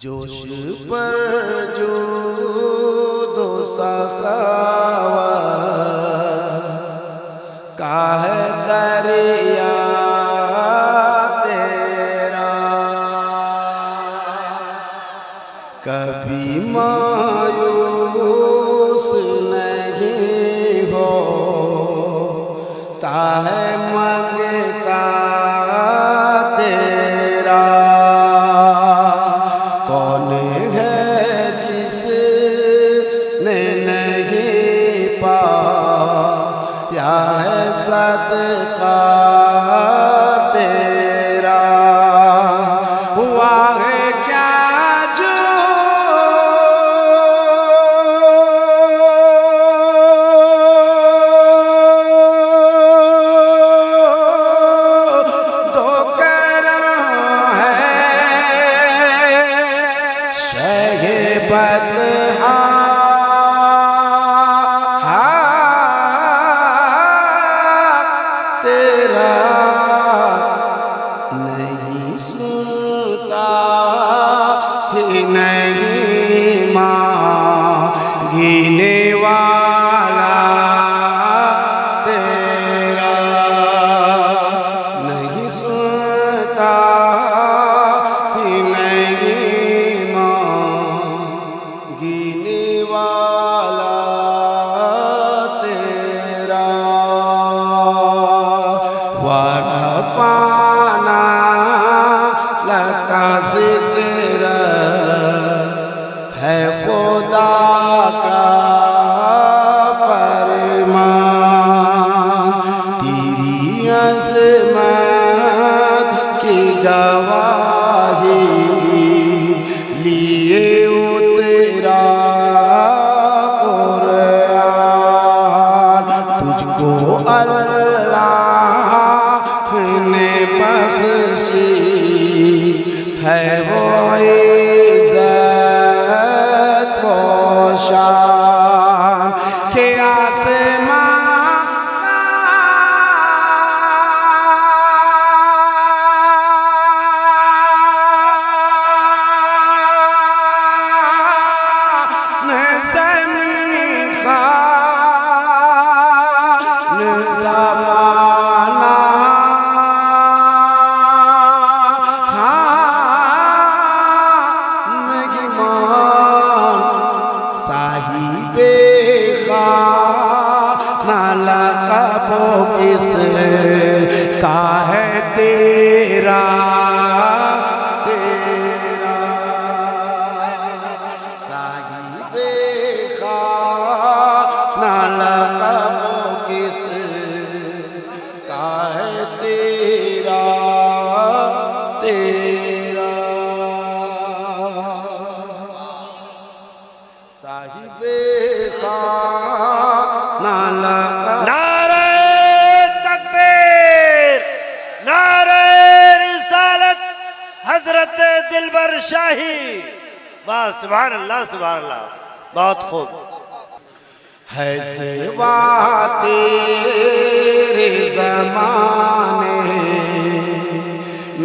जोश पर जो दो सखावा का है दरिया तेरा, कभी मायूस नहीं होता है मंगता तेरा। कौन है जिसने नहीं पाया है सदका तेरा। हुआ है क्या जो दो करम है शहे बदहा तेरा, नहीं सुनता ही नहीं मांगने वाला तेरा, नहीं सुनता ही नहीं मांगने वाला तेरा। वरफ़ाना लका ज़िक्र है खुदा का फरमान, तेरी अज़मत की गवाही लिए उतरा कुरान। तुझको अल्लाह ने बख्शी है वो इज़्ज़त वो शान के आसमां किस का है तेरा तेरा, साहिबे खाना लक़ब किस का है तेरा तेरा, साहिबे खाना लक़ब। हजरत दिलबर शाही, वाह सुभान अल्लाह सुभान अल्लाह, बहुत खूब। है सिवा तेरे ज़माने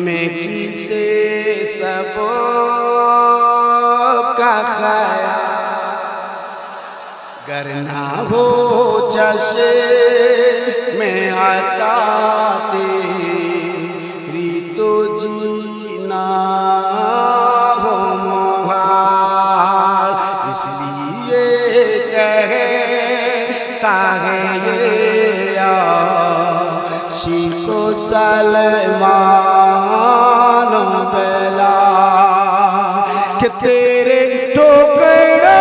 में किसे सब का ख़याल, गर ना हो जशे में आता तेरी तो जीना हो मुहाल। इसलिए कहता है ये आशिको सलमान बेलाल कि तेरे टुकड़े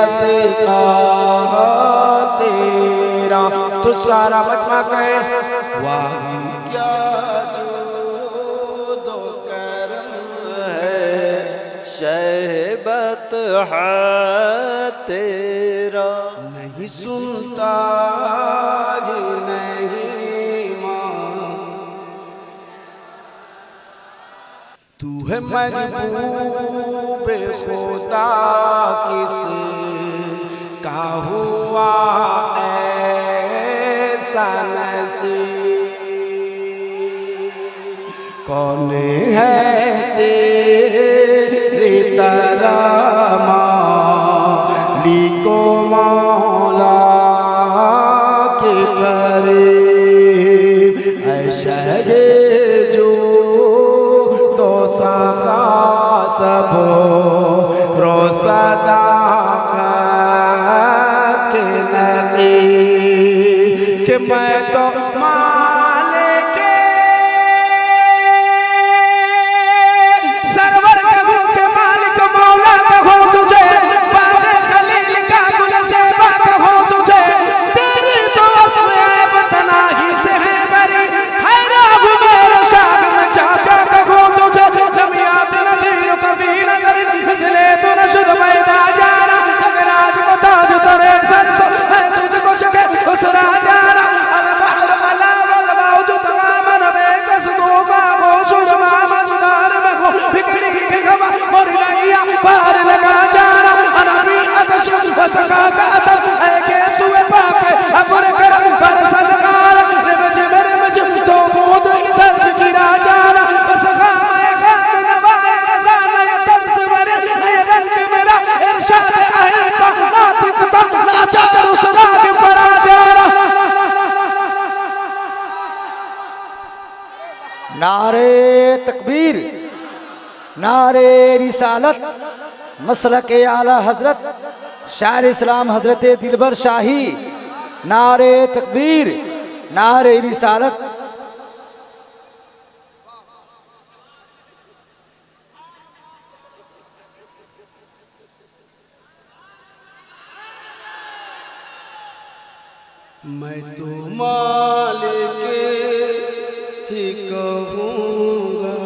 सदका तेरा। तो सारा मजमा कहे वाह क्या जो दो करम है, शहबत है तेरा। नहीं सुनता ही नहीं मां, तू है महबूब खुदा किस का हुआ ऐसा नसीब। कौन है तेरी तरह मालिको मौला के करीब। ऐसा है जो दो सखा सब रोसदाकत के नकीब। कि मैं तो मालिक सरवर कहूँ के मालिक मौला कहूँ तुझे, बाग़ खलील का गुल ज़ेबा कहूँ तुझे। तेरी तो अस्म ऐब तनाही से है बरी, हैरान मेरे शाग में क्या क्या कहूँ तुझे। लमियात नज़ीर कभी नज़र मिले तो नशुद पैदा जाना, अगर आज को ताज तोरे सर सो है तुझको शके उस राजाना। अल बहर अला वल मौजू तमामन बेकस दूबा वो शुरमा मजुदार में हो बिगड़ी के खबा और नैया पार लगा जाना। अनबी अतश वसका का अतर है के सुए पाके अबर करम पर सदकार रे मुझे तो बूंद इधर गिरा जाना। बस खामे खाम नवाए रज़ा नए तर्ज मेरे नए रंग मेरा इरशाद अहिता नातिकता नाचार उस राग पर आ जाना। नारे तकबीर, नारे रिसालत, मसलक आला हजरत शायर इस्लाम हजरत दिलबर शाही। नारे तकबीर, नारे रिसालत। मैं तो मालिक ही कहूँगा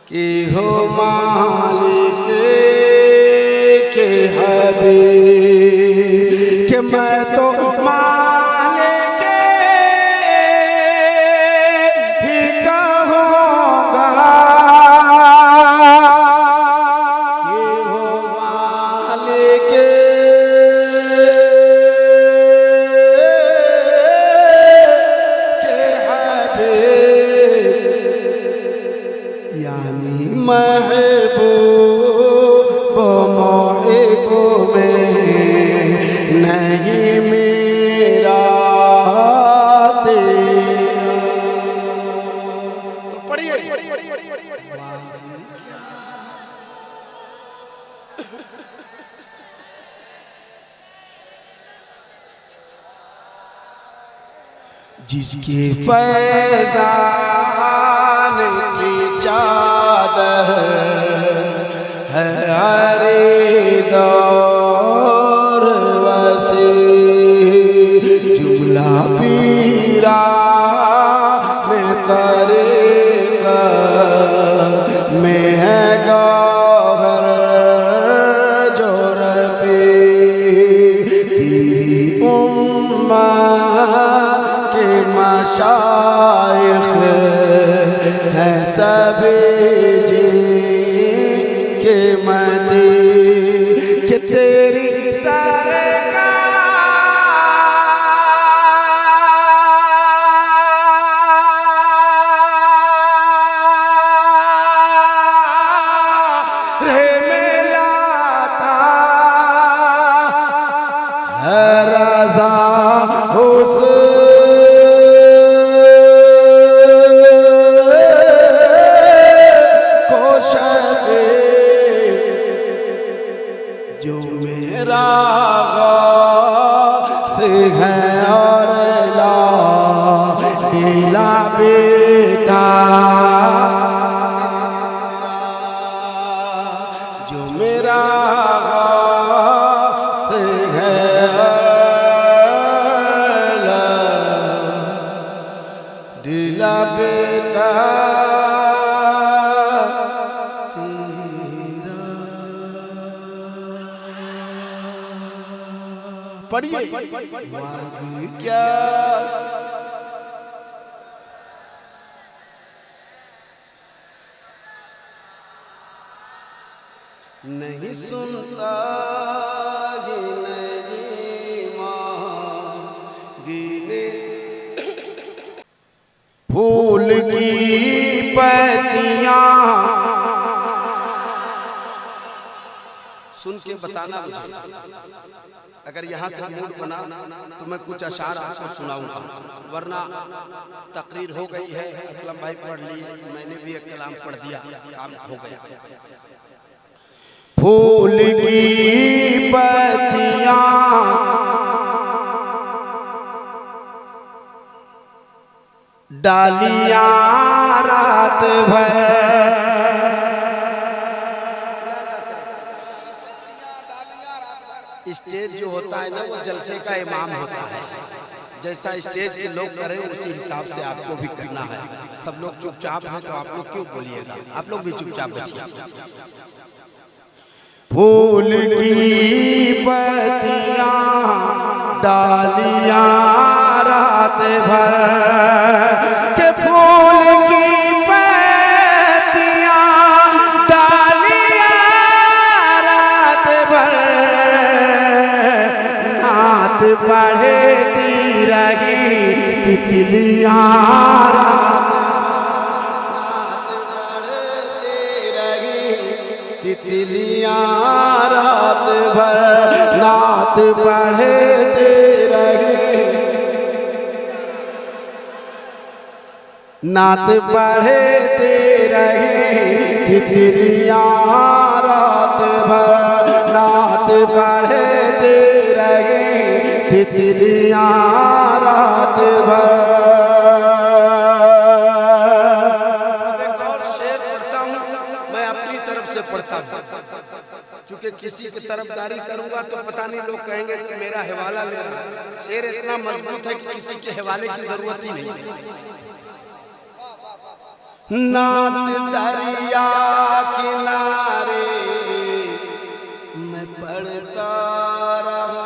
कि हो मालिक के हबीब। कि मैं तो मालिक ही कहूँगा कि हो मालिक के हबीब। यानी महबूब मोहिब में नहीं मेरा तेरा। तो पढ़िए जिसके फैज़ान की चादर है हरे दौर वसी, जुमला पीरा में तरीक़त में है गौहर जो रफ़ी। तेरी उम्मत के मशाइख़ हैं सभी जिनके मदी। कि तेरी सरकार रे में लाता है रज़ा हुस जो मेरा गाफ़ है और ला नीला बेटा तेरा। जो मेरा बेटा पढ़िए मांगी क्या नहीं सुनता ही नहीं मांगी ने फूल की पत्तियां सुन के बताना मुझे अगर यहाँ से मूड बना तो मैं कुछ अशार आपको सुनाऊंगा वरना तकरीर हो गई है असलम भाई पढ़ ली मैंने भी एक कलाम पढ़ दिया काम हो गया फूल की पत्तियां डालियां रात भर स्टेज जो होता है ना वो जलसे का इमाम होता है जैसा स्टेज के लोग करें उसी हिसाब से आपको भी करना है सब लोग चुपचाप हैं तो आप लोग क्यों बोलिएगा आप लोग भी चुपचाप बैठिए फूल की पत्तियां डालियां रात भर के फूल की पत्तियां डालियां रात भर नात पढ़ती रही तितलियां रात तितलियां रात भर नात पढ़ते रहे नात पढ़ते रहे तितलियां रात भर नात पढ़ते रहे तितलियां रात भर पढ़ता हूं क्योंकि किसी की तरफदारी करूंगा तो पता नहीं लोग कहेंगे कि मेरा हवाला ले रहा है शेर इतना मजबूत है कि किसी के हवाले की जरूरत ही नहीं नात दरिया किनारे मैं पढ़ता रहा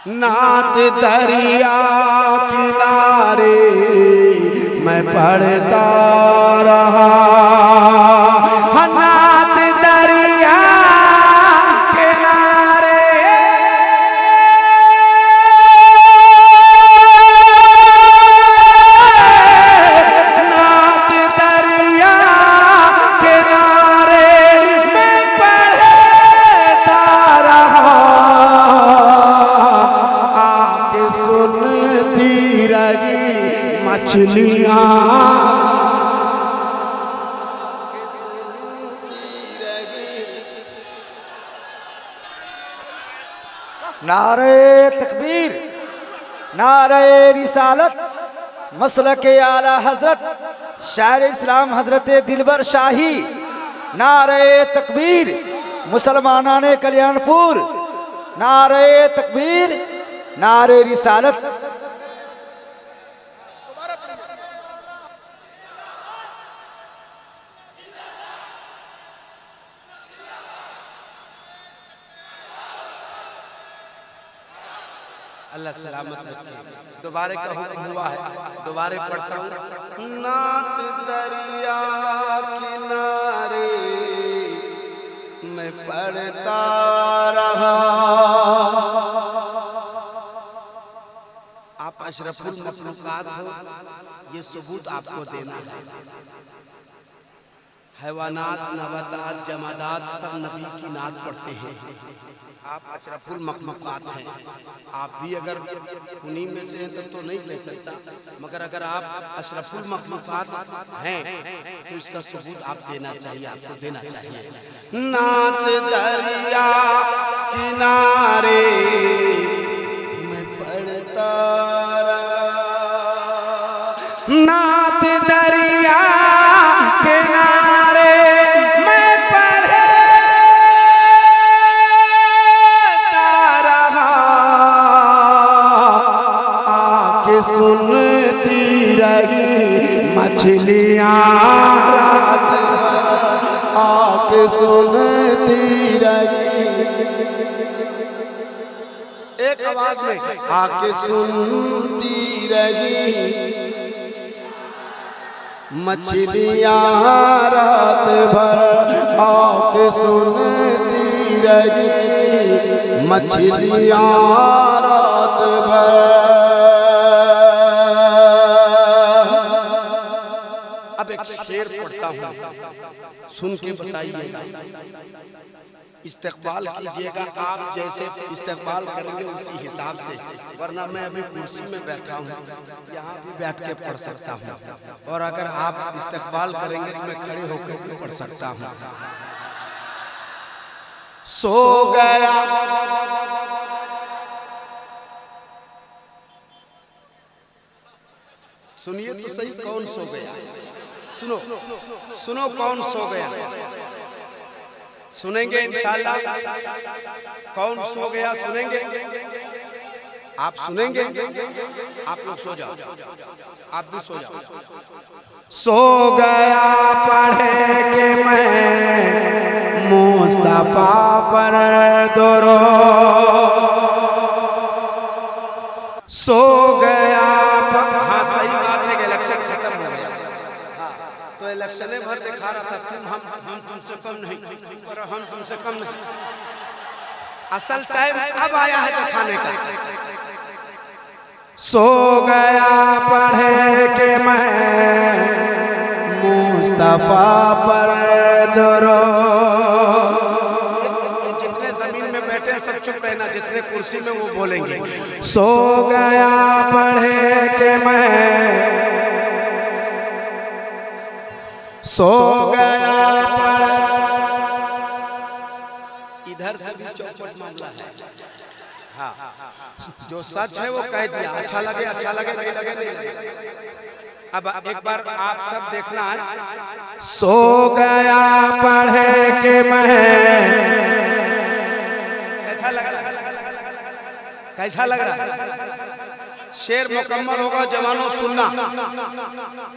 नात दरिया किनारे मैं पढ़ता रहा नात दरिया किनारे नात दरिया किनारे मैं पढ़ता रहा सुनती रही मछलियां नारे तकबीर नारे रिसालत मसलक आला हजरत शायर इस्लाम हजरत दिलबर शाही नारे तकबीर मुसलमानाने कल्याणपुर नारे तकबीर नारे रिसालत अल्लाह सलामत रखे दोबारे का हुक्म हुआ है दोबारे पढ़ता हूँ नात दरिया किनारे मैं पढ़ता रहा आप अशरफुल मखलूकात हो ये सबूत आपको देना है हैवानात नबातात जमादात सब नबी की नात पढ़ते हैं आप अशरफुल मखलूकात हैं आप भी अगर उन्हीं में से हैं तो नहीं ले सकता मगर अगर आप अशरफुल मखलूकात हैं तो इसका सबूत आप देना चाहिए आपको देना चाहिए नात दरिया किनारे मैं पढ़ता नात दरिया किनारे मैं पढ़ता सुनती रही, एक आवाज में आके सुनती रही, मछलियां रात भर आके सुनती रही, मछलियां रात भर। अब एक शेर पढ़ता हूँ, सुन के बताइएगा, इस्तेक़बाल कीजिएगा। आप जैसे इस्तेक़बाल करेंगे उसी हिसाब से, वरना मैं अभी कुर्सी में बैठा हूँ, यहाँ भी बैठ के पढ़ सकता हूँ, और अगर आप इस्तेक़बाल करेंगे तो मैं खड़े होकर भी पढ़ सकता हूँ। सो गया सुनिए तो सही, कौन सो गया? सुनो सुनो, कौन सो गया? सुनेंगे इंशाअल्लाह। कौन सो गया सुनेंगे, आप सुनेंगे। आप लोग सो जाओ, आप भी सो जाओ। सो गया पढ़े के मैं मुस्तफा पर दुरूद, सो गया। हाँ सही बात है कि इलेक्शन खत्म हो गया, तो इलेक्शन भर दिखा रहा था हम तुमसे कम नहीं, और हम तुमसे कम नहीं। असल टाइम अब आया है दिखाने का। सो गया पढ़े के मैं मुस्तफा पर दुरूद। जितने जमीन में बैठे हैं सब चुप रहना, जितने कुर्सी में वो बोलेंगे। सो गया पढ़े के मैं, सो गया पढ़े। इधर से भी चौपट मामला है। हाँ, जो सच है वो कह दिया, अच्छा लगे नहीं लगे नहीं। अब एक बार आप सब देखना है। सो गया पढ़े के मैं, कैसा लग रहा है? कैसा लग रहा है? शेर मुकम्मल होगा जवानों, सुनना।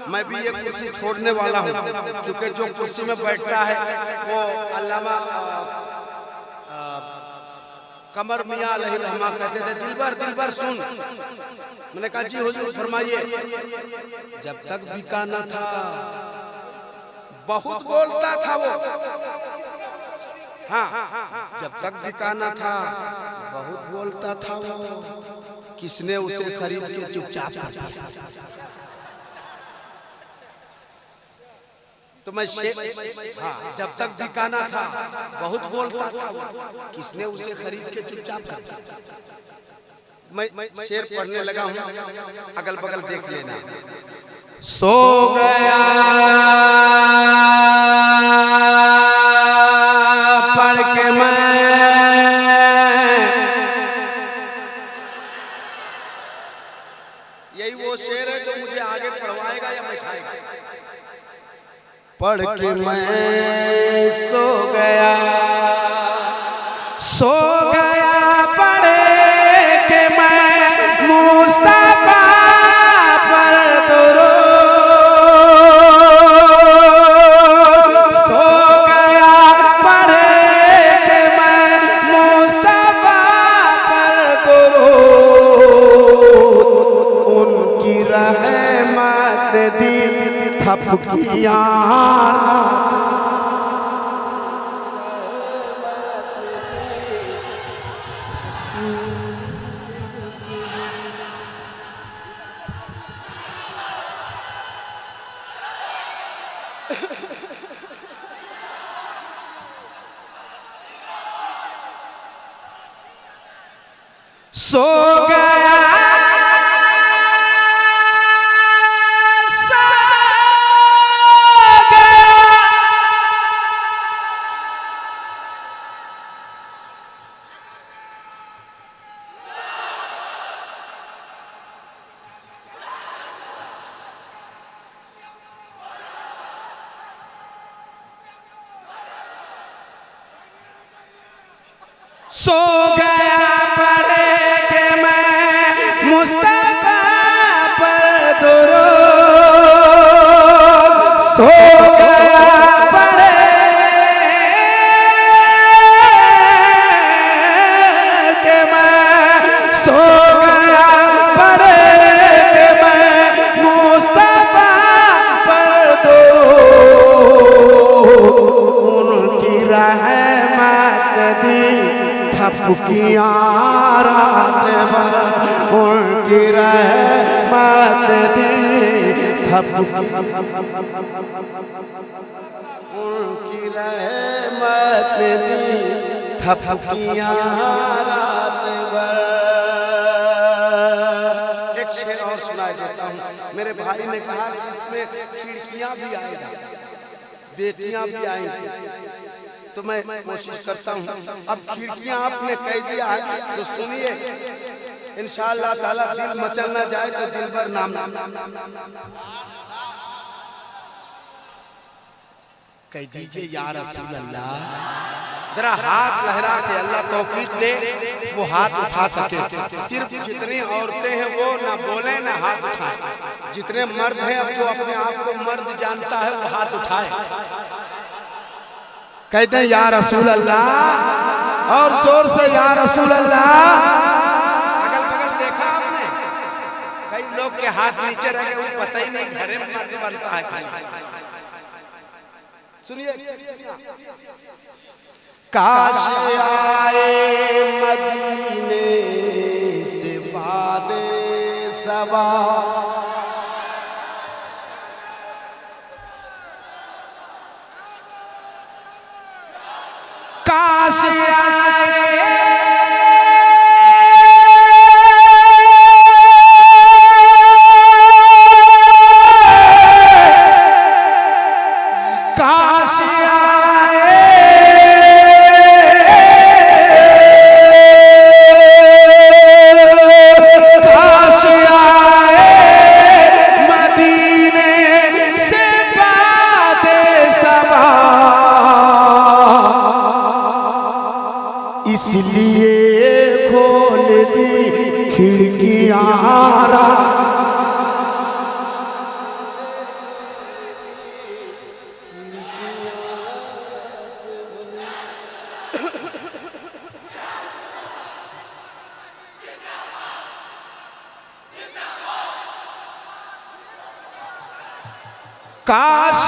मैं भी ये कुर्सी छोड़ने वाला हूँ, क्योंकि जो कुर्सी में बैठता है वो अल्लामा कमर मियां अलैहि रहमा कहते थे, दिलबर सुन। मैंने कहा जी हुजूर फरमाइए। जब तक बिका न था बहुत बोलता था वो, हाँ, जब तक बिका न था बहुत बोलता था वो, किसने उसे खरीद के चुपचाप कर दिया। तो मैं हाँ, जब तक बिकाना था बहुत बोलता था, किसने उसे खरीद के चुपचाप कर दिया। मैं शेर पढ़ने लगा हूँ, अगल बगल देख लेना। सो गया पढ़ के मैं, यही वो शेर है जो मुझे आगे पढ़वाएगा या बैठाएगा। पढ़ के मैं सो गया, सो गया पढ़े के मैं मुस्तफा पर दुरूद, सो गया पढ़े के मैं मुस्तफा पर दुरूद। उनकी रहमत दी थपकियां, सो गया सो गया पढ़े के मैं मुस्तफा पर दुरूद, सो गया पढ़े थपकियां रात भर उनकी रहमत दी उनकी रहमत दी थपकियां रात भर। एक शेर और सुना देता हूँ। मेरे भाई ने कहा कि इसमें खिड़कियां भी आएगा, बेटियां भी आएंगी, तो मैं कोशिश करता हूँ। अब खिड़कियां आपने कह दिया है तो सुनिए, इंशाअल्लाह ताला दिल मचल ना जाए तो दिलबर नाम कह दीजिए या रसूल अल्लाह। जरा हाथ लहरा के अल्लाह तौफीक दे वो हाथ उठा सके। सिर्फ जितनी औरतें हैं वो ना बोले ना हाथ उठाए, जितने मर्द हैं अब जो अपने आप को मर्द जानता है वो हाथ उठाए, कहते हैं या रसूल अल्लाह, और जोर से या रसूल अल्लाह। अगल बगल देखा आपने, कई लोग के हाथ नीचे रह गए, वो पता ही नहीं घरे में मर्द बनता है खाली। सुनिए, काश आए मदीने से बादे सबा, काश इसलिए खोल दी खिड़कियां काश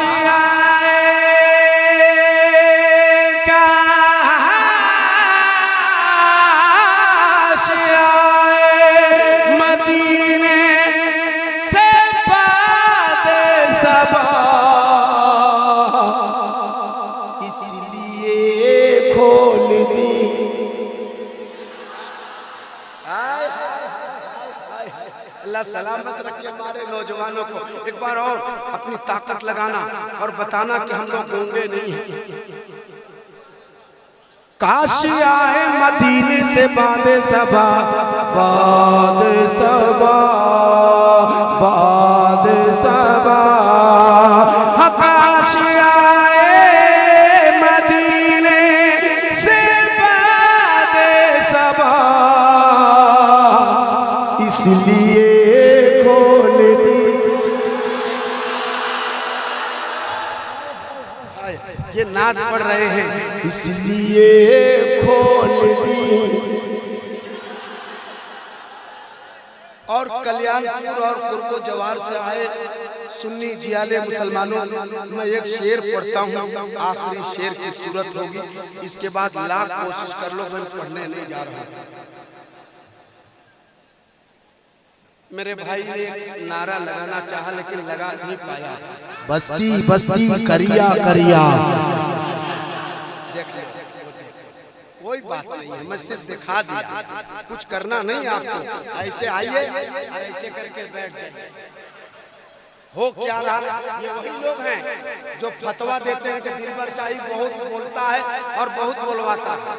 अल्लाह सलामत रखे हमारे नौजवानों को। एक बार और अपनी ताकत लगाना और बताना कि हम लोग गूंगे नहीं हैं। काश आए मदीने से बादे सबा, बादे सबा, बादे सबा, काश आए मदीने से बादे सबा, इसलिए खोल दी। ये नाद पढ़ रहे हैं, इसलिए खोल दी। और कल्याणपुर और कुर्बो जवार से आए सुन्नी जियाले मुसलमानों, मैं एक शेर पढ़ता हूँ, आखिरी शेर की सूरत होगी, इसके बाद लाख कोशिश कर लो, मैं पढ़ने नहीं जा रहा हूँ। मेरे भाई ने एक नारा लगाना चाहा लेकिन लगा नहीं पाया, बस्ती बस्ती करिया करिया। देख ले, कोई बात नहीं है, मैं सिर्फ दिखा दिया, कुछ करना नहीं आपको। ऐसे आइए और ऐसे करके बैठ जाइए। हो क्या रहा, ये वही लोग हैं जो फतवा देते हैं कि दिलबर शाही बहुत बोलता है और बहुत बोलवाता है।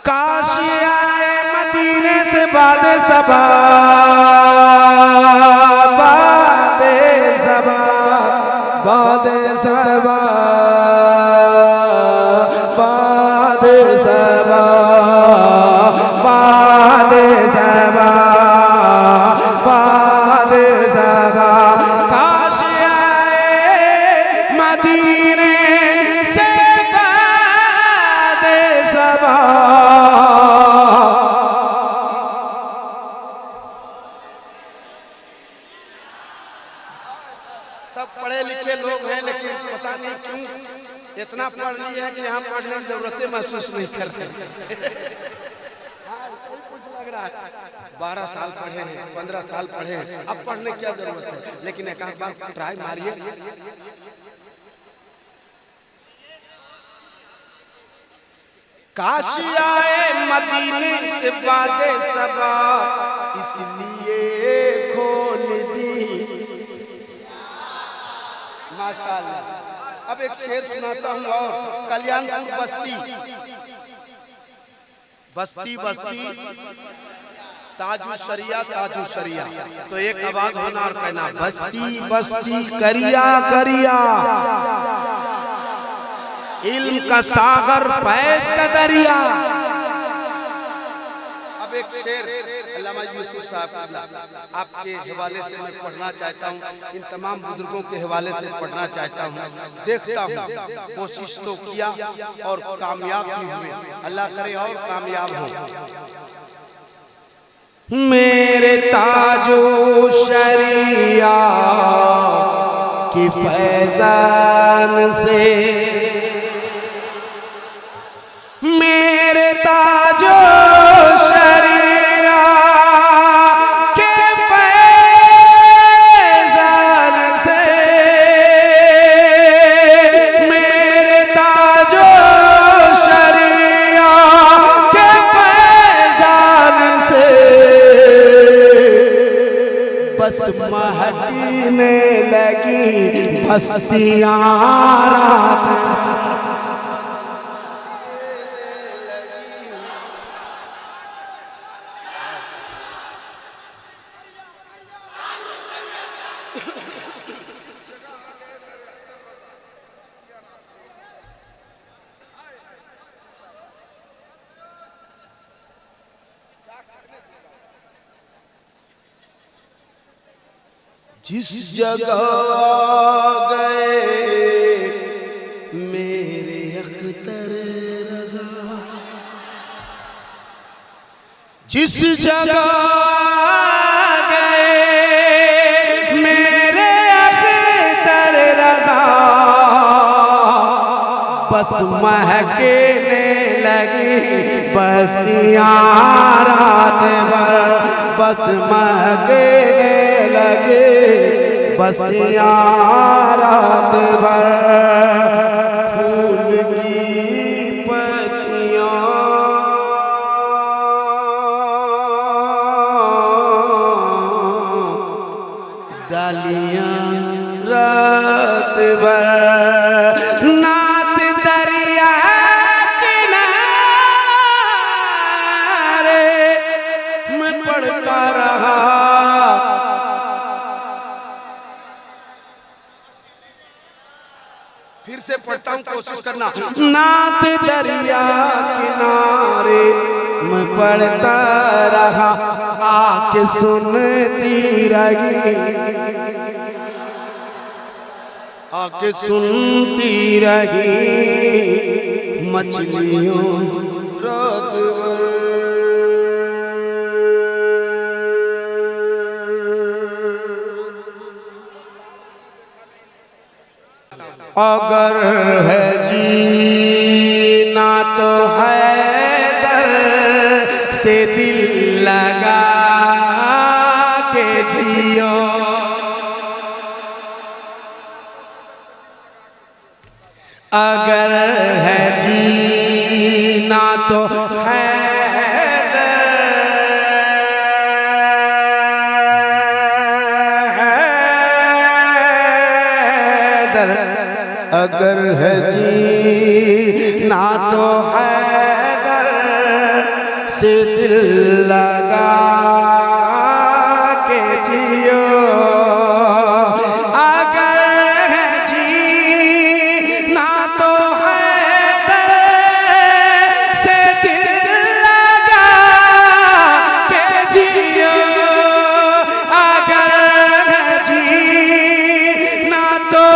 काश आए मदीने से बादे सबा, बादे सबा, बादे सबा, बादे सबा, बादे सबा, बादे सबा। काश आए मदीने से बादे सबा। सब पढ़े लिखे लोग हैं लेकिन पता नहीं क्यों इतना पढ़ लिए हैं कि यहाँ पढ़ने की जरूरत महसूस नहीं कर रहे। रहा है 12 साल पढ़े हैं, 15 साल पढ़े हैं, अब पढ़ने की क्या जरूरत है, लेकिन एक आध बार ट्राई मारिए। काशी आए मदीने से बादे सबा, इसलिए खोल दी। माशाअल्लाह। अब एक शेर सुनाता हूँ और कल्याणपुर बस्ती बस्ती बस्ती ताजू शरिया ताजू शरिया, तो एक आवाज होना और कहना बस्ती बस्ती करिया करिया, इल्म का सागर फैज का दरिया। अब एक शेर अल्लामा यूसुफ साहब आपके हवाले से मैं पढ़ना चाहता हूँ, इन तमाम बुजुर्गों के हवाले से पढ़ना चाहता हूँ। देखता हूँ कोशिश तो किया और कामयाब भी हुए, अल्लाह करे और कामयाब हो। मेरे ताजो शरिया की फैजान से, मेरे ताजो शरिया के फैजान से, मेरे ताजो शरिया के फैजान से, बस महकने लगी बस्तियां रात। जिस जगह गए मेरे अख्तर रज़ा, जिस जगह गए मेरे अख्तर रज़ा, बस महकने लगी बस्तियां रात भर, बस महकने लगे बस्तियां रात भर। फूल की पत्तियां डालियां रात भर, नात दरिया किनारे मैं पढ़ता रहा। फिर से पढ़ता हूँ, कोशिश करना। नात दरिया किनारे मैं पढ़ता रहा, आके सुनती रही, आके सुनती रही मछलियों रात भर। अगर है जीना तो हैदर से दिल लगा के जियो, अगर है जीना तो हैदर, अगर है जीना तो हैदर से दिल लगा के जियो, अगर है जीना तो हैदर से दिल लगा के जियो, अगर है जीना तो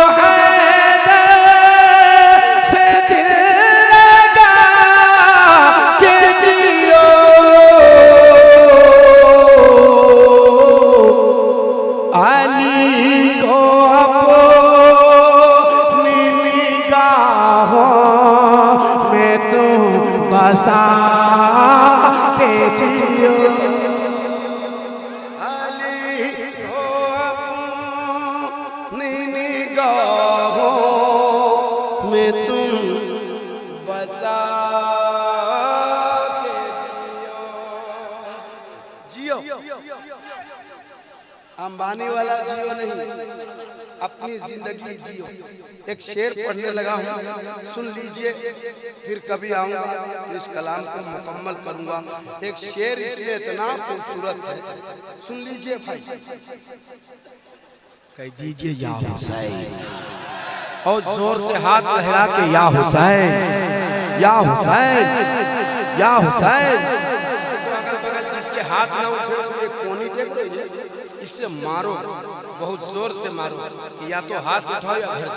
बसा के जियो। में तुम बसा के जियो। अंबानी वाला जियो नहीं, अपनी जिंदगी जियो। एक शेर पढ़ने लगा हूँ, सुन लीजिए, फिर कभी आऊंगा तो इस कलाम को मुकम्मल करूंगा। एक शेर इसमें इतना खूबसूरत है, सुन लीजिए भाई। कह दीजिए या हुसैन, और जोर से हाथ लहरा के या हुसैन, या हुसैन, या हुसैन। अगल बगल जिसके हाथ ना उठे तो ये कोनी देख रही है, इससे मारो, बहुत जोर से मारो। या तो हाथ उठाओ या घर।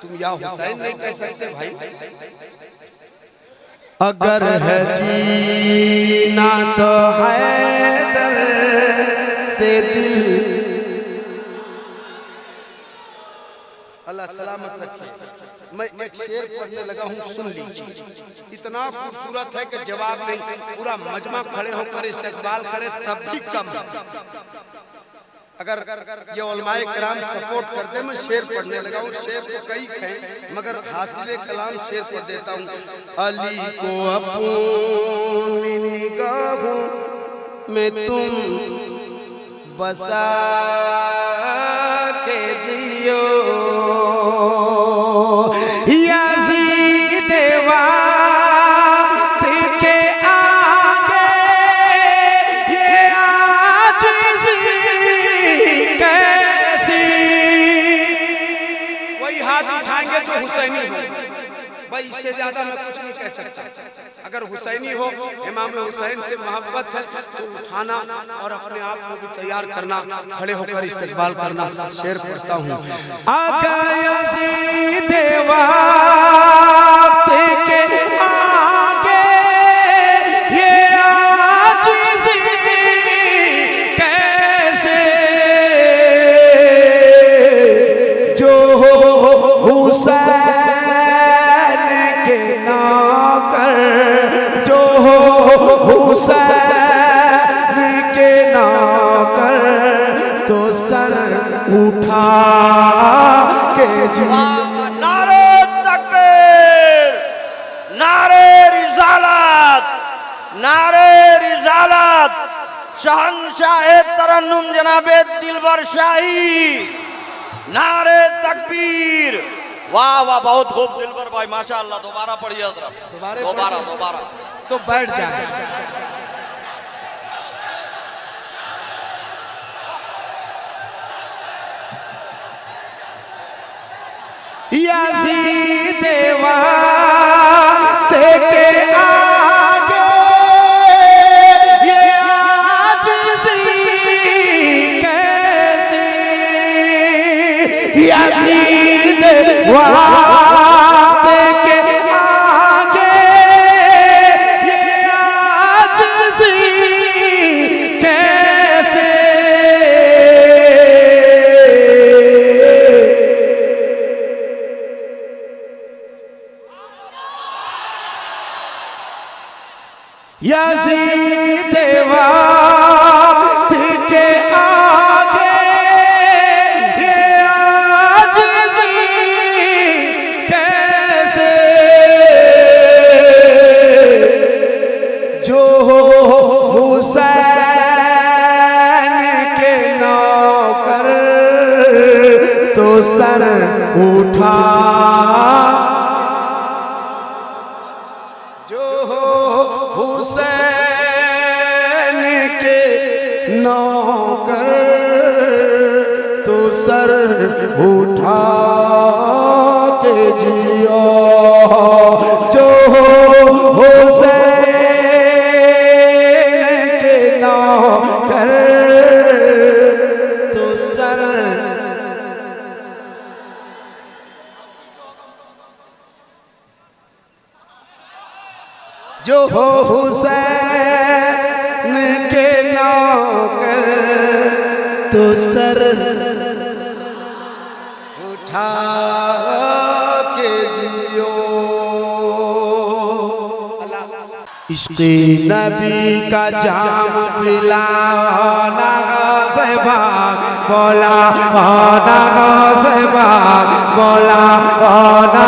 तुम या हुसैन नहीं कह सकते भाई। अगर है जीना तो हैदर से दिल, अल्लाह सलामत रखे। मैं एक शेर पढ़ने लगा हूँ, सुन लीजिए। इतना खूबसूरत है कि जवाब नहीं, पूरा मजमा खड़े होकर इस्तकबाल करे तब भी कम। अगर ये उलमाए किराम सपोर्ट कर दे, मैं शेर पढ़ने लगा हूँ। शेर तो कई हैं मगर हासिले कलाम शेर पढ़ देता हूँ। अली को अपनी निगाहों में तुम बसा के जियो, याज़ीद वाक़त के आगे ये आजिज़ी कैसी। वही हाथ उठाएंगे जो हुसैनी हो भाई, इससे ज्यादा मैं कुछ नहीं कह सकता। अगर हुसैनी हो, इमाम हुसैन से मोहब्बत है तो उठाना और अपने आप को भी तैयार करना, खड़े होकर इस्तकबाल करना। शेर पढ़ता हूँ। आका यज़ीद वक्त के आगे ये आजिज़ी कैसे, जो हुसैन के नौकर, जो हुसैन के नौकर, तो सर उठा के जियो। नारे तकबीर, नारे रिसालत, नारे रिसालत। शहंशाह तरन्नुम जनाबे दिलबर शाही, नारे तकबीर। वाह वाह, बहुत खूब दिलबर भाई, माशाअल्लाह। दोबारा पढ़िए हज़रत, दोबारा तो बैठ जाए। यज़ीद वाक़त के आगे ये आजिज़ी कैसी, यज़ीद वाक़त के आगे ये आजिज़ी कैसे, यज़ीद वक्त के आगे ये आजिज़ी कैसे, जो हुसैन के नौकर, तो सर उठा, जो हुसैन के नौकर, तो सर उठा के जियो, जो हुसैन के नौकर, तो सर, जो हो हुसैन के नौकर, तो सर उठा के जियो। इश्क़े नबी का जाम पिलाना ग़ज़बाग, बोला ना ग़ज़बाग, बोला ना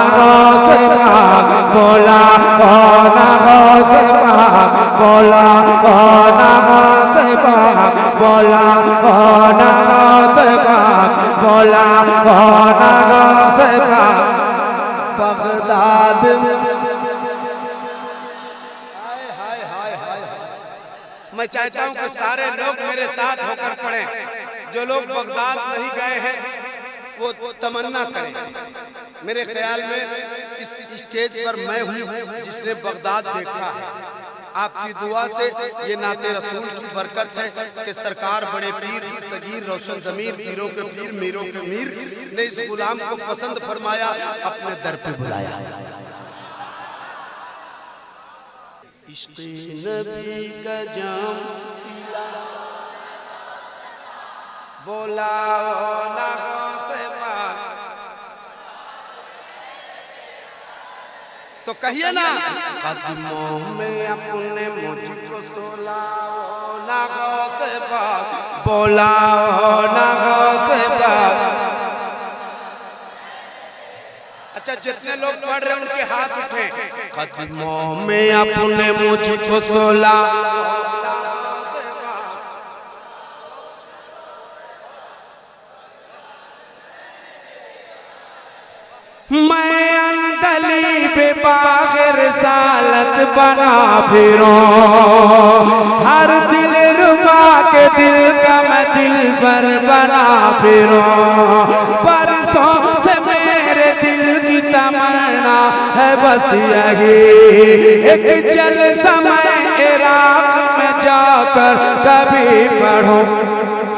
बगदाद में। मैं चाहता हूं कि सारे लोग मेरे साथ होकर पढ़ें। जो लोग बगदाद नहीं गए हैं वो तमन्ना करें। मेरे ख्याल में इस स्टेज पर मैं हूं जिसने बगदाद देखा है। आपकी दुआ से ये नाते रसूल की बरकत है कि सरकार बड़े पीर दस्तगीर रोशन ज़मीर पीरों के पीर मीरों के मीर ने इस गुलाम को पसंद फरमाया, अपने दर पे बुलाया। इश्क़ नबी का जाम पीला, बोला ना गौसे पाक, तो कहिए ना कदमों में अपने मुझको सोला ना गौसे पाक, बोला ना गौसे पाक। अच्छा, जितने लोग पढ़ रहे हैं उनके हाथ उठे। कदमों में अपने मुझको सोला, मैं अंदली बेबाग रिसालत बना फिरूं, हर दिल रुबा के दिल का मैं दिल पर बना फिरूं। बरसों से मेरे दिल की तमन्ना है बस यही, एक जल समय इराक में जाकर कभी पढ़ूं,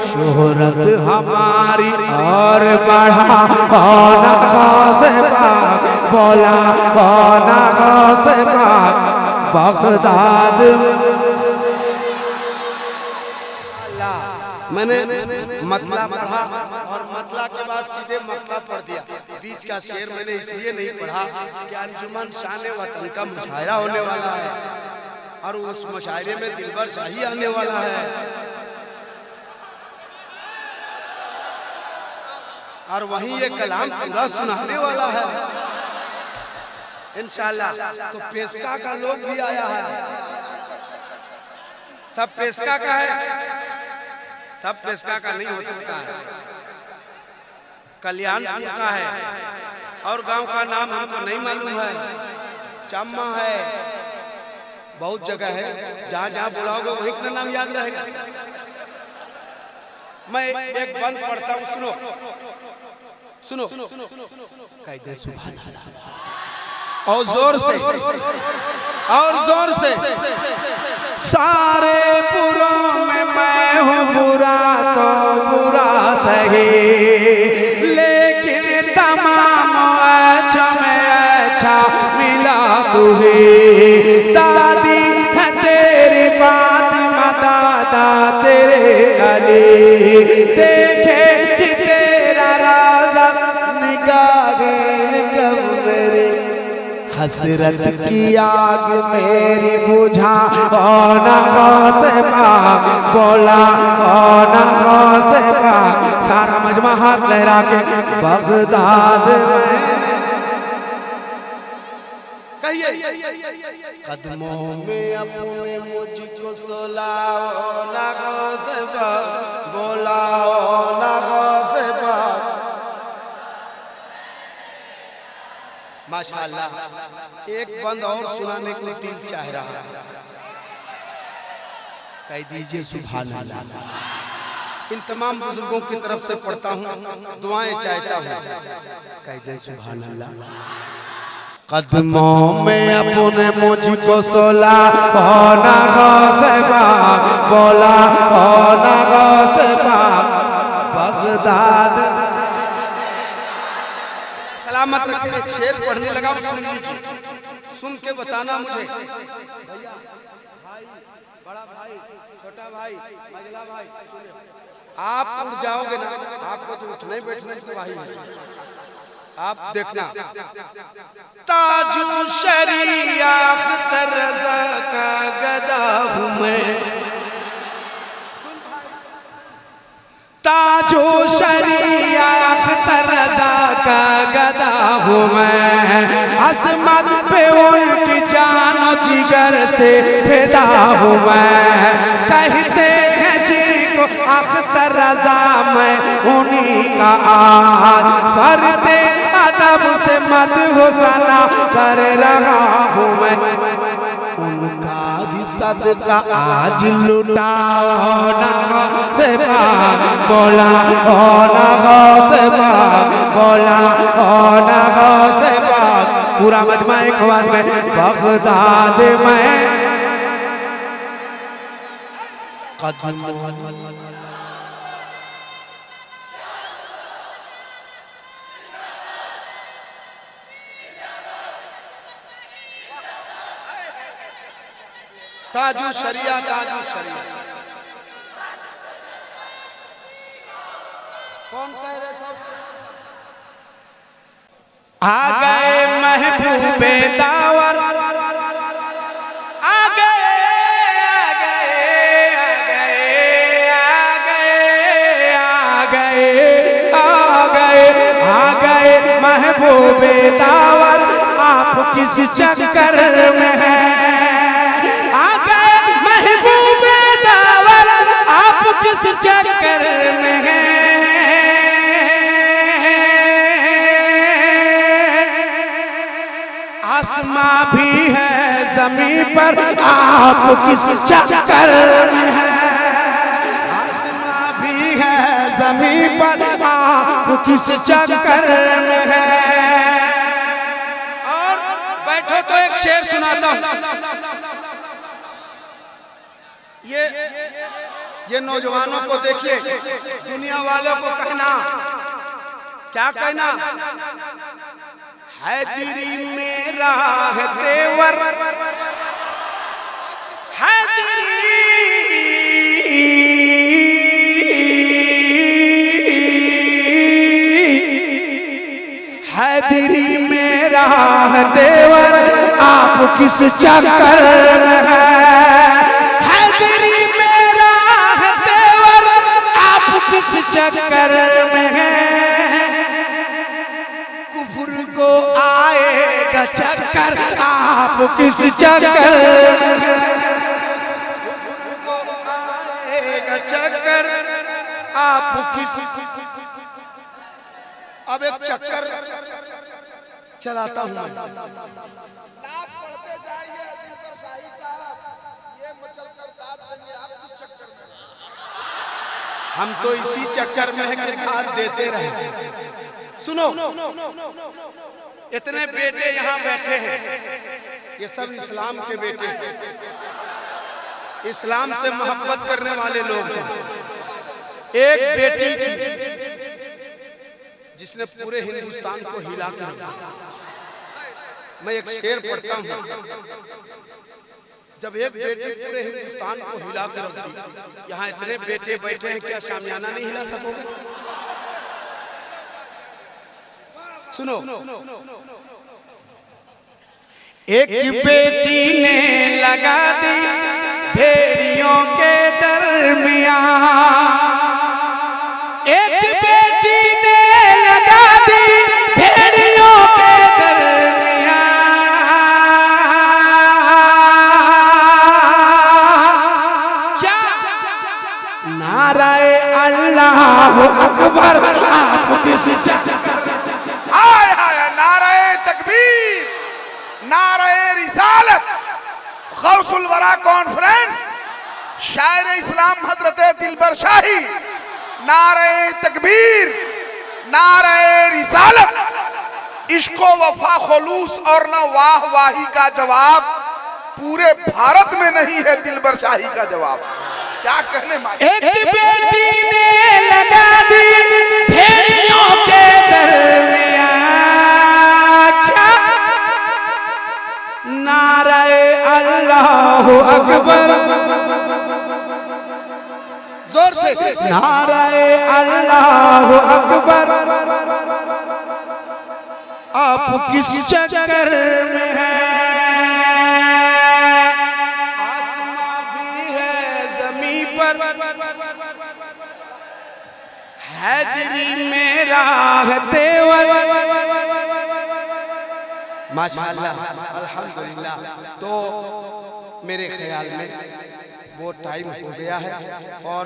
शोहरत हमारी और बढ़ा ना गौसे पाक, बोला ना गौसे पाक बगदाद। मैंने मतला पढ़ा और मतला के बाद सीधे मक्का पढ़ दिया। बीच का शेर मैंने इसलिए नहीं पढ़ा कि अंजुमन शान वतन का मुशायरा होने वाला है और उस मुशायरे में दिलबर शाही आने वाला है और वहीं ये कलाम पूरा सुनाने वाला है इंशाल्लाह। तो पेशका का लोग भी आया है, सब पेशका का है, सब पेशका का नहीं हो सकता है। कल्याणपुर का है और गांव का नाम हमको नहीं मालूम है, चम्मा है, बहुत जगह है, जहां जहां बुलाओगे वहीं का नाम याद रहेगा। मैं एक बंद पढ़ता हूं, सुनो सुनो, कायदे सुभान अल्लाह, और जोर से, और जोर से। सारे बुरों में मैं हूँ बुरा तो बुरा सही, लेकिन तमाम अच्छा में अच्छा मिला तुझे। दादी है तेरी फातिमा, दादा तेरे अली, देखे कि तेरा राज़ा निगाहे कब मेरे, हसरत की आग मेरी बुझा ना गौसे पाक, बोला ना गौसे पाक। सारा मजमा हाथ लहरा के बगदाद में कहिए, कदमों में अपने मुझको सुलाओ ना गौसे पाक, बोला ना गौसे पाक। माशाअल्लाह, एक बंद और सुनाने को दिल चाह रहा है, कह दीजिए सुभान अल्लाह। इन तमाम बुजुर्गों की तरफ से पढ़ता हूँ, दुआएं चाहता हूँ, कह दे सुभान अल्लाह। कदमों में अपने मुझको सोला ना गौसे पाक, बोला ना गौसे पाक बगदाद। सलामत रखे। एक शेर पढ़ने लगा, सुन लीजिए, सुन के बताना मुझे। भैया, भाई, बड़ा भाई, छोटा भाई, मझला भाई, आप उठ जाओगे ना, आपको तो उठने बैठने की वाही है। आप देखना, ताजु शरिया अख्तर रज़ा का गदा हूँ मैं, ताजो शरिया अख्तर रज़ा का गदा हूँ मैं, अज़मत पे उनकी जान जिगर से फिदा हूँ मैं। कहते हैं जिनको अख्तर रज़ा मैं उन्हीं का आज, करते लब से मत होना कर रहा हूँ मैं, उनका ही सदका आज लुटाओ ना बोला ओ ना बोला ओ ना पूरा मजमा एक आवाज में बगदाद में कदम ताजु शरिया ताजु शरिया कौन कह रहे थे? आ गए महबूबे दावर, आ गए आ गए आ गए आ गए आ गए आ गए महबूबे दावर, आप किस चक्कर में हैं? किस चक्कर में है? आसमां भी है जमीन पर, आप किस चक्कर में है? आसमां भी है जमीन पर, आप किस चक्कर में है? और बैठो तो एक शेर सुनाता हूं। ये नौजवानों को देखिए, दुनिया वालों को कहना, क्या कहना? हैदरी मेरा है तेवर, हैदरी हैदरी मेरा है तेवर, आप किस चक्कर में है? किस चक्कर में है? कुफर को आएगा चक्कर, आप किस चक्कर में है? कुफर को आएगा चक्कर, आप किस। अब एक चक्कर चलाता हूं मैं, पढ़ते जाइए दिलबर शाही साहब, ये मचल कर दाद देंगे आप किस चक्कर में? हम तो इसी चक्कर में है कि दाद देते रहे। सुनो, इतने बेटे यहाँ बैठे हैं, ये सब इस्लाम के बेटे हैं, इस्लाम से मोहब्बत करने वाले लोग हैं। एक बेटी थी जिसने पूरे हिंदुस्तान को हिला कर रखा। मैं एक शेर पढ़ता हूँ, जब एक बेटी पूरे हिंदुस्तान को हिला कर रख दी। यहाँ इतने बेटे बैठे हैं, क्या शामियाना नहीं हिला सकोगे? सुनो, एक बेटी ने लगा दी भेड़ियों के दरमियां, एक बेटी ने लगा दी भेड़ियों के दरमियां, क्या नाराए अल्लाह अकबर, आप किस चक्कर? हाय हाय, नाराए तकबीर, नाराए रिसालत, गौसुल वरा कॉन्फ्रेंस, शायर इस्लाम हजरत दिलबर शाही, नाराए तकबीर, नाराए रिसालत। इश्को वफा खुलूस और न वाह वाही का जवाब पूरे भारत में नहीं है दिलबर शाही का जवाब। क्या कहने मांगे? एक बेटी ने लगा दी भेड़ियों के दरमियां, क्या नाराए अल्लाह अकबर, जोर से नाराए अल्लाह अकबर, आप किस चक्कर में हैं? आसमां भी है जमीन पर, हैदरी मेरा है तेवर। माशाअल्लाह, अल्हम्दुलिल्लाह। तो मेरे ख्याल में वो टाइम हो गया है और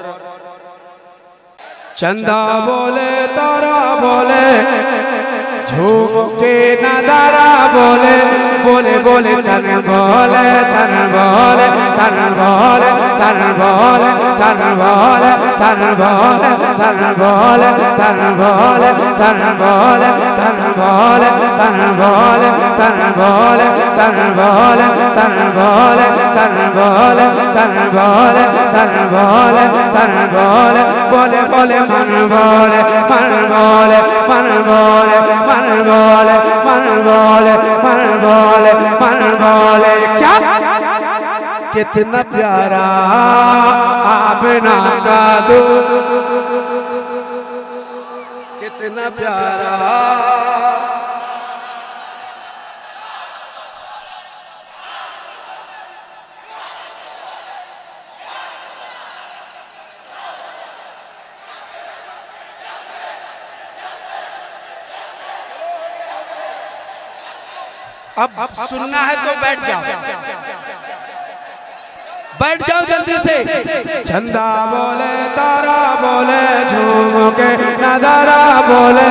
चंदा बोले तारा बोले झूम के नजारा बोले बोले बोले तन बोले तन बोले तन बोले तन बोले तन बोले तन बोले तन बोले तन बोले तन बोले तन बोले तन बोले तन बोले तन बोले तन बोले तन बोले तन बोले तन बोले तन बोले बोले बोले मन बोले मन बोले मन बोले मन बोले मन बोले मन बोले मन बोले क्या कितना प्यारा आमना का दूध कितना प्यारा अब सुनना है तो बैठ जाओ जल्दी से। चंदा बोले तारा बोले झूम के नजारा बोले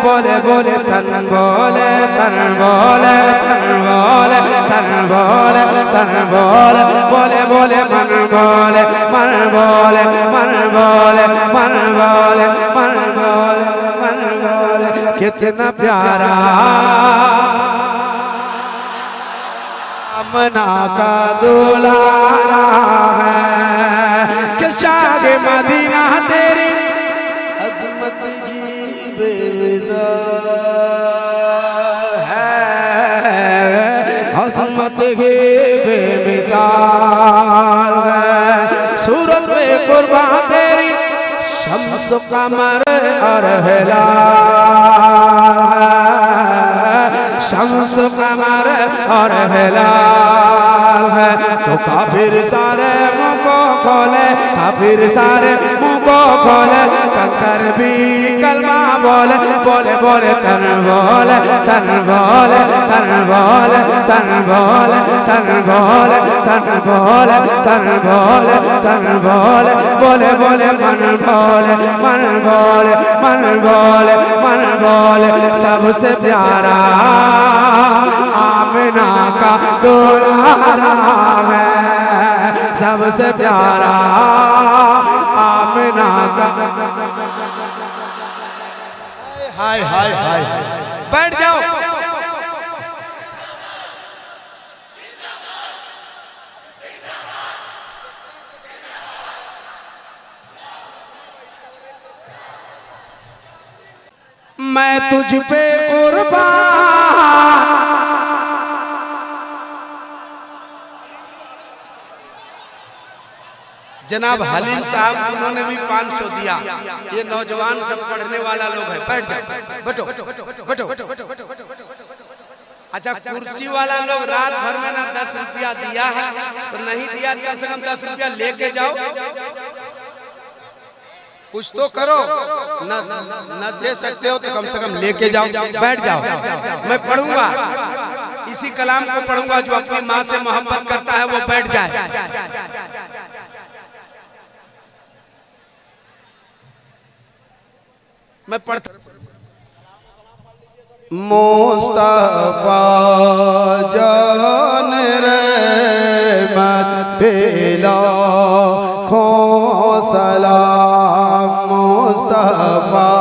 बोले बोले तन बोले तन बोले तन बोले तन बोले तन बोले बोले बोले मन बोले मन बोले मन बोले मन बोले मन बोले मन बोले कितना प्यारा आमना का दुलारा है कि शाह मदीना तेरी अज़मत की बेमिसाल है अज़मत की बेमिसाल है सूरत पे कुर्बान तेरी शम्स कमर और हिलाल है शम्स कमर और हिलाल है तो काफिर सारे मुँह को खोले काफिर सारे मुँह को खोले कंकर भी कलमा बोले बोले बोले तन बोले तन बोले तन बोले तन बोले तन बोले तन बोले तन बोले तन बोले बोले बोले मन बोले मन बोले मन बोले मन बोले सबसे प्यारा आमना का दुलारा है सबसे प्यारा आमना का हाय हाय हाय बैठ जाओ मैं तुझ पे कुर्बान जनाब हलीम साहब उन्होंने भी 500 दिया। ये नौजवान सब पढ़ने वाला लोग है। बैठ जाओ बैठो बैठो। अच्छा कुर्सी वाला लोग रात भर में ना 10 रुपया दिया है तो नहीं दिया कम से कम 10 रुपया लेके जाओ कुछ तो करो न दे सकते हो तो कम से कम लेके जाओ। बैठ जाओ मैं पढ़ूंगा इसी कलाम को पढ़ूंगा जो अपनी माँ से मोहब्बत करता है वो बैठ जाए। मैं पढ़ता मुस्तफा जान रहमत बेला खो सलाम मुस्तफा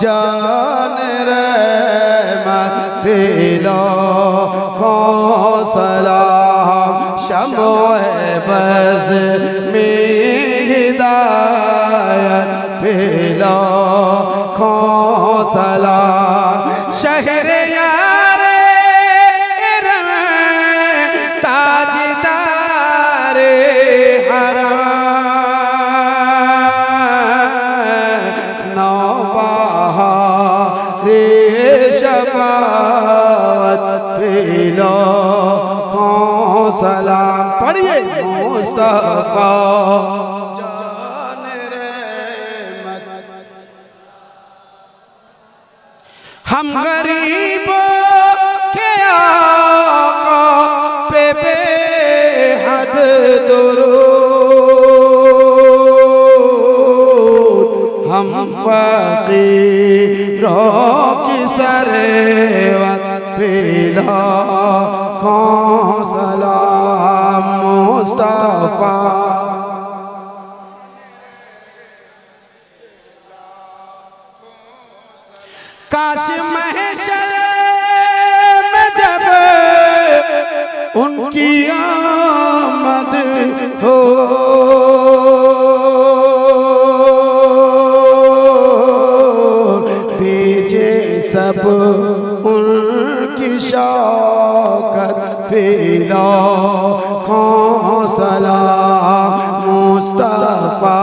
जान रहमत बेला खो सलाम शमोए बज़ में हिदायत बेला खो सलाम शहर यारे ताजदारे हरम नौबहारे शफाअत पेलो खो सलाम पढ़िए मुस्तफा हम गरीबों के आका पे बेहद दुरूद हम फकीरों की सरवत पे लाखों सलाम मुस्तफा। काश महशर में जब उनकी आमद हो, भेजे सब उनकी शौकत पे लाखों सलाम मुस्तफा।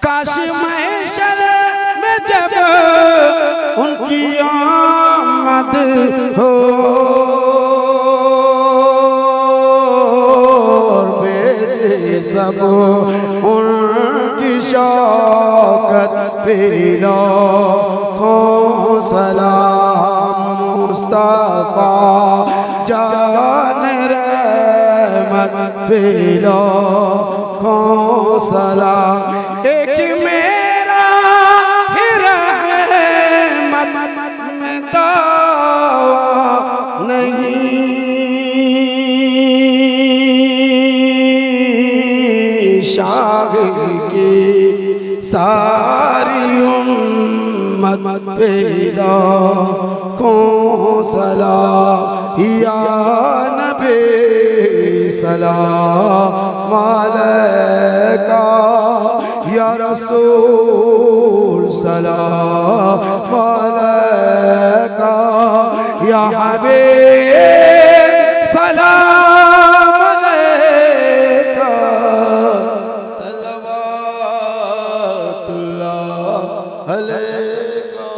काश महशर में जब उनकी आमद हो, भेजे सब उनकी शौकत पे लाखों सलाम मुस्तफा। जान रहमत पे लाखों सलाम। एक मेरा ही रहमत में दावा नहीं, शाह की सारी उम्मत पे लाखों सलाम। या नबी सलाम अलैका, या रसूल सलाम अलैका, या हबीब सलाम अलैका, सलवातुल्लाह अलैका।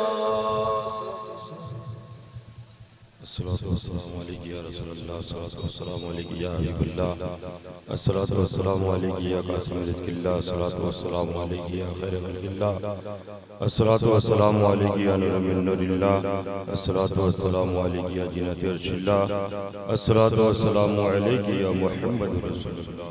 अस्सलातु वस्सलामु अलैका या रसूलल्लाह, अस्सलातु वस्सलामु अलैका या हबीबल्लाह, अस्सलातु वस्सलामु अलैका या कासिम रिज़्क़िल्लाह, अस्सलातु वस्सलामु अलैका या खैर खल्क़िल्लाह, अस्सलातु वस्सलामु अलैका या नूर मिन नूरिल्लाह, अस्सलातु वस्सलामु अलैका या जीनत अर्शिल्लाह, अस्सलातु वस्सलामु अलैका या मुहम्मद रसूलुल्लाह।